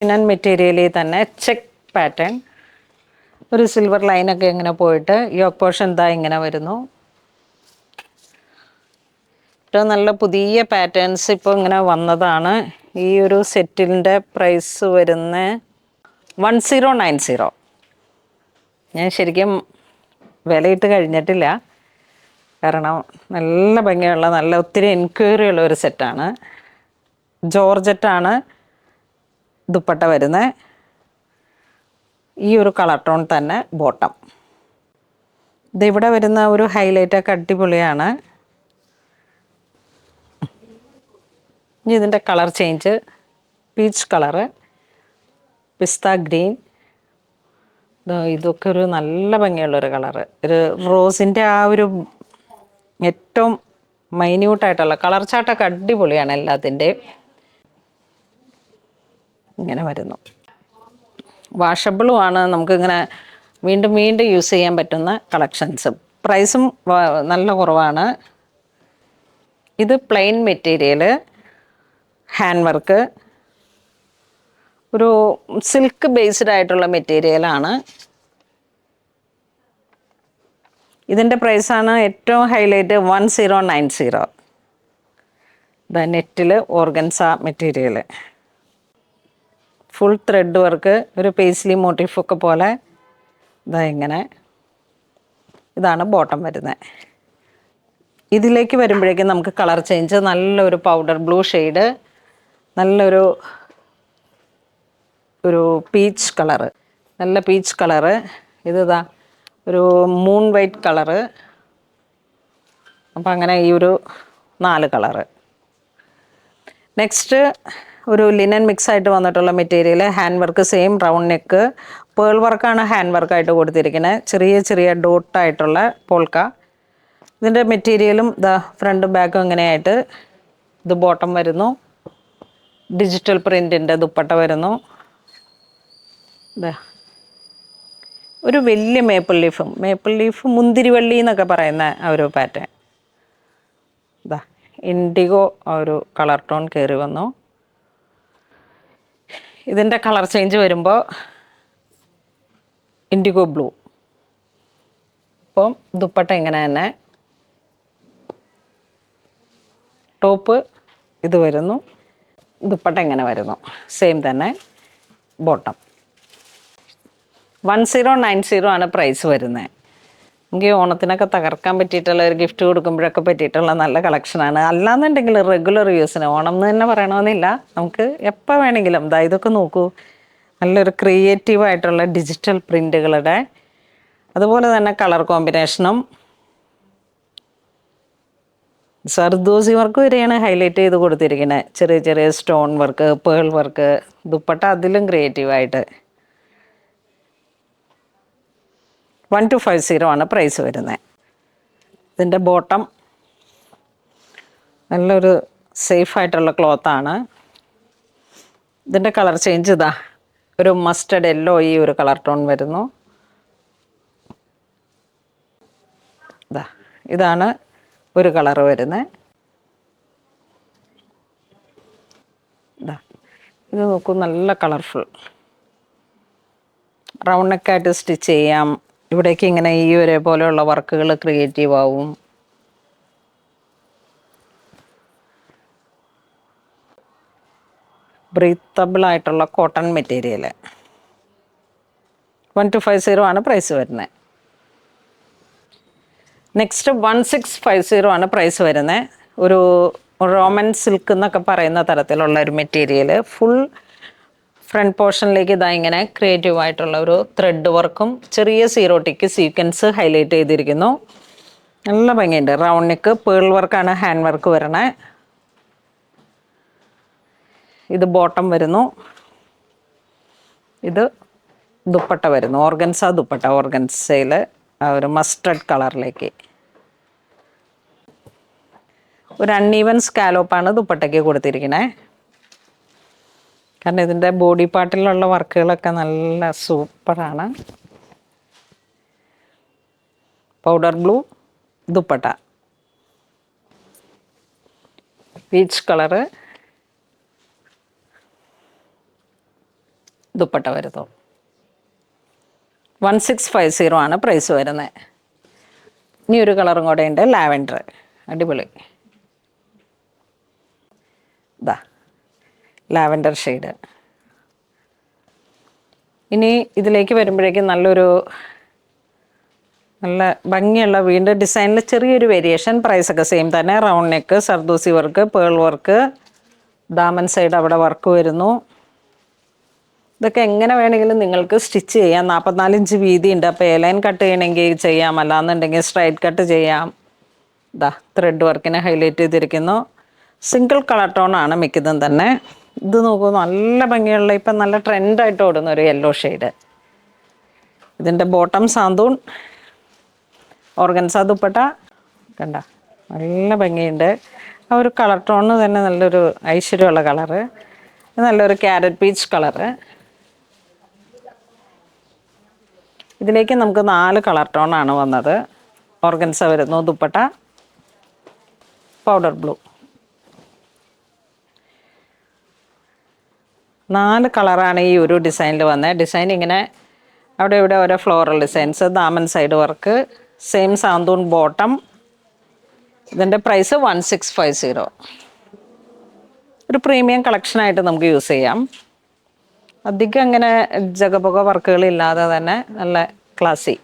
Linen മെറ്റീരിയലിൽ തന്നെ check pattern, ഒരു സിൽവർ ലൈനൊക്കെ ഇങ്ങനെ പോയിട്ട് യോക്ക് പോർഷൻ ഇതാ ഇങ്ങനെ വരുന്നു. ഏറ്റവും നല്ല പുതിയ പാറ്റേൺസ് ഇപ്പോൾ ഇങ്ങനെ വന്നതാണ്. ഈ ഒരു സെറ്റിൻ്റെ പ്രൈസ് വരുന്ന 1090. ഞാൻ ശരിക്കും വിലയിട്ട് കഴിഞ്ഞിട്ടില്ല, കാരണം നല്ല ഭംഗിയുള്ള നല്ല ഒത്തിരി എൻക്വയറി ഉള്ള ഒരു സെറ്റാണ്. ജോർജറ്റാണ് ദുപ്പട്ട വരുന്നത്. ഈ ഒരു കളർ ടോൺ തന്നെ ബോട്ടം. ഇതിവിടെ വരുന്ന ഒരു ഹൈലൈറ്റൊക്കെ അടിപൊളിയാണ്. ഇനി ഇതിൻ്റെ കളർ ചേഞ്ച് പീച്ച് കളറ്, പിസ്ത ഗ്രീൻ, ഇതൊക്കെ ഒരു നല്ല ഭംഗിയുള്ളൊരു കളറ്. ഒരു റോസിൻ്റെ ആ ഒരു ഏറ്റവും മൈന്യൂട്ടായിട്ടുള്ള കളർ ചാർട്ടൊക്കെ അടിപൊളിയാണ് എല്ലാത്തിൻ്റെയും. ഇങ്ങനെ വരുന്നു. വാഷബിളുമാണ്, നമുക്കിങ്ങനെ വീണ്ടും വീണ്ടും യൂസ് ചെയ്യാൻ പറ്റുന്ന കളക്ഷൻസ്. പ്രൈസും നല്ല കുറവാണ്. ഇത് പ്ലെയിൻ മെറ്റീരിയൽ, ഹാൻഡ് വർക്ക്, ഒരു സിൽക്ക് ബേസ്ഡ് ആയിട്ടുള്ള മെറ്റീരിയലാണ്. ഇതിൻ്റെ പ്രൈസാണ് ഏറ്റവും ഹൈലൈറ്റ് 1090. നെറ്റിൽ organza material, full thread work, ഒരു പേസ്ലി മോട്ടീഫൊക്കെ പോലെ ഇതാ ഇങ്ങനെ. ഇതാണ് ബോട്ടം വരുന്നത്. ഇതിലേക്ക് വരുമ്പോഴേക്കും നമുക്ക് കളർ ചേഞ്ച് നല്ലൊരു പൗഡർ ബ്ലൂ ഷെയ്ഡ്, നല്ലൊരു പീച്ച് കളറ്, നല്ല പീച്ച് കളറ്. ഇതാ ഒരു മൂൺ വൈറ്റ് കളറ്. അപ്പം അങ്ങനെ ഈ ഒരു 4 കളറ്. നെക്സ്റ്റ് ഒരു ലിനൻ മിക്സ് ആയിട്ട് വന്നിട്ടുള്ള material, hand work, same round neck, pearl വർക്കാണ് ഹാൻഡ് വർക്കായിട്ട് കൊടുത്തിരിക്കുന്നത്. ചെറിയ ചെറിയ ഡോട്ടായിട്ടുള്ള പോൾക്ക. ഇതിൻ്റെ മെറ്റീരിയലും ഇതാ ഫ്രണ്ടും ബാക്കും ഇങ്ങനെയായിട്ട്. ഇത് ബോട്ടം വരുന്നു. ഡിജിറ്റൽ പ്രിൻറ്റിൻ്റെ ദുപ്പട്ട വരുന്നു. ഇതാ ഒരു വലിയ മേപ്പിൾ ലീഫ് മുന്തിരിവള്ളി എന്നൊക്കെ പറയുന്ന ആ ഒരു പാറ്റേൺ. ഇതാ ഇൻഡിഗോ ആ ഒരു കളർ ടോൺ കയറി വന്നു. ഇതിൻ്റെ കളർ ചേഞ്ച് വരുമ്പോൾ ഇൻഡിഗോ ബ്ലൂ. അപ്പം ദുപ്പട്ട ഇങ്ങനെ തന്നെ, ടോപ്പ് ഇത് വരുന്നു, ദുപ്പട്ട ഇങ്ങനെ വരുന്നു, സെയിം തന്നെ ബോട്ടം. 1090 ആണ് പ്രൈസ് വരുന്നത്. എനിക്ക് ഓണത്തിനൊക്കെ തകർക്കാൻ പറ്റിയിട്ടുള്ള ഒരു ഗിഫ്റ്റ് കൊടുക്കുമ്പോഴൊക്കെ പറ്റിയിട്ടുള്ള നല്ല കളക്ഷനാണ്. അല്ലാന്നുണ്ടെങ്കിൽ റെഗുലർ യൂസിന്, ഓണം എന്ന് തന്നെ പറയണമെന്നില്ല, നമുക്ക് എപ്പോൾ വേണമെങ്കിലും. ഇതൊക്കെ നോക്കൂ, നല്ലൊരു ക്രിയേറ്റീവായിട്ടുള്ള ഡിജിറ്റൽ പ്രിൻറ്റുകളുടെ, അതുപോലെ തന്നെ കളർ കോമ്പിനേഷനും സർദോസി വർക്ക് വരെയാണ് ഹൈലൈറ്റ് ചെയ്ത് കൊടുത്തിരിക്കുന്നത്. ചെറിയ ചെറിയ stone work, pearl work, dupatta അതിലും ക്രിയേറ്റീവായിട്ട്. 1250 ആണ് പ്രൈസ് വരുന്നത്. ഇതിൻ്റെ ബോട്ടം നല്ലൊരു സേഫായിട്ടുള്ള ക്ലോത്താണ്. ഇതിൻ്റെ കളർ ചേഞ്ച് ഇതാ ഒരു മസ്റ്റർഡ് യെല്ലോ, ഈ ഒരു കളർ ടോൺ വരുന്നു. ഇതാണ് ഒരു കളറ് വരുന്നത്. ഇത് നോക്കൂ, നല്ല കളർഫുൾ. റൗണ്ട് നെക്കായിട്ട് സ്റ്റിച്ച് ചെയ്യാം. ഇവിടേക്ക് ഇങ്ങനെ ഈ ഒരേ പോലെയുള്ള വർക്കുകൾ ക്രിയേറ്റീവ് ആവും. ബ്രീത്തബിൾ ആയിട്ടുള്ള കോട്ടൺ മെറ്റീരിയൽ. 1250 ആണ് പ്രൈസ് വരുന്നത്. നെക്സ്റ്റ് 1650 ആണ് പ്രൈസ് വരുന്നത്. ഒരു റോമൻ സിൽക്ക് എന്നൊക്കെ പറയുന്ന തരത്തിലുള്ള ഒരു മെറ്റീരിയൽ, ഫുൾ ഫ്രണ്ട് പോർഷനിലേക്ക് ഇതാ ഇങ്ങനെ ക്രിയേറ്റീവായിട്ടുള്ള ഒരു ത്രെഡ് വർക്കും ചെറിയ സീറോട്ടിക്ക് സീക്വൻസ് ഹൈലൈറ്റ് ചെയ്തിരിക്കുന്നു. നല്ല ഭംഗിയുണ്ട്. റൗണ്ട് നെക്ക്, പേൾ വർക്കാണ് ഹാൻഡ് വർക്ക് വരണേ. ഇത് ബോട്ടം വരുന്നു. ഇത് ദുപ്പട്ട വരുന്നു, ഓർഗൻസ ദുപ്പട്ട, ഓർഗൻസയിൽ ഒരു മസ്റ്റർഡ് കളറിലേക്ക്. ഒരു അൺഈവൻ സ്കാലോപ്പാണ് ദുപ്പട്ടയ്ക്ക് കൊടുത്തിരിക്കുന്നത്. കാരണം ഇതിൻ്റെ ബോഡി പാർട്ടിലുള്ള വർക്കുകളൊക്കെ നല്ല സൂപ്പറാണ്. Powder blue dupatta, peach colour, dupatta വരുന്നു. 1650 ആണ് പ്രൈസ് വരുന്നത്. ഇനി ഒരു കളറും കൂടെ ഉണ്ട്, ലാവൻഡർ. അടിപൊളി. ഇതാ ലാവൻഡർ ഷെയ്ഡ്. ഇനി ഇതിലേക്ക് വരുമ്പോഴേക്കും നല്ല ഭംഗിയുള്ള വീണ്ടും ഡിസൈനിൽ ചെറിയൊരു വേരിയേഷൻ. പ്രൈസൊക്കെ സെയിം തന്നെ. Round neck, zardozi work, pearl work, ദാമൻ സൈഡ് അവിടെ വർക്ക് വരുന്നു. ഇതൊക്കെ എങ്ങനെ വേണമെങ്കിലും നിങ്ങൾക്ക് സ്റ്റിച്ച് ചെയ്യാം. 44 ഇഞ്ച് വീതിയുണ്ട്. അപ്പോൾ എലൈൻ കട്ട് ചെയ്യണമെങ്കിൽ ചെയ്യാം, അല്ലാന്നുണ്ടെങ്കിൽ സ്ട്രൈറ്റ് കട്ട് ചെയ്യാം. ഇതാ ത്രെഡ് വർക്കിനെ ഹൈലൈറ്റ് ചെയ്തിരിക്കുന്നു. സിംഗിൾ കളർ ടോണാണ് മിക്കതും തന്നെ. ഇത് നോക്കൂ, നല്ല ഭംഗിയുള്ള ഇപ്പം നല്ല ട്രെൻഡായിട്ട് ഓടുന്ന ഒരു യെല്ലോ ഷെയ്ഡ്. ഇതിൻ്റെ ബോട്ടം സാന്തൂൺ, ഓർഗൻസ ദുപ്പട്ട. കണ്ട നല്ല ഭംഗിയുണ്ട്. ആ ഒരു കളർ ടോണ് തന്നെ നല്ലൊരു ഐശ്വര്യമുള്ള കളറ്. നല്ലൊരു ക്യാരറ്റ് പീച്ച് കളറ്. ഇതിലേക്ക് നമുക്ക് 4 കളർ ടോണാണ് വന്നത്. ഓർഗൻസ വരുന്നു, ദുപ്പട്ട പൗഡർ ബ്ലൂ. 4 കളറാണ് ഈ ഒരു ഡിസൈനിൽ വന്നത്. ഡിസൈൻ ഇങ്ങനെ അവിടെ ഇവിടെ ഓരോ ഫ്ലോറൽ ഡിസൈൻസ്. ദാമൻ സൈഡ് വർക്ക്, സെയിം സാന്തൂൺ ബോട്ടം. ഇതിൻ്റെ പ്രൈസ് 1650. ഒരു പ്രീമിയം കളക്ഷനായിട്ട് നമുക്ക് യൂസ് ചെയ്യാം. അധികം അങ്ങനെ ജഗപൊക വർക്കുകളില്ലാതെ തന്നെ നല്ല ക്ലാസി.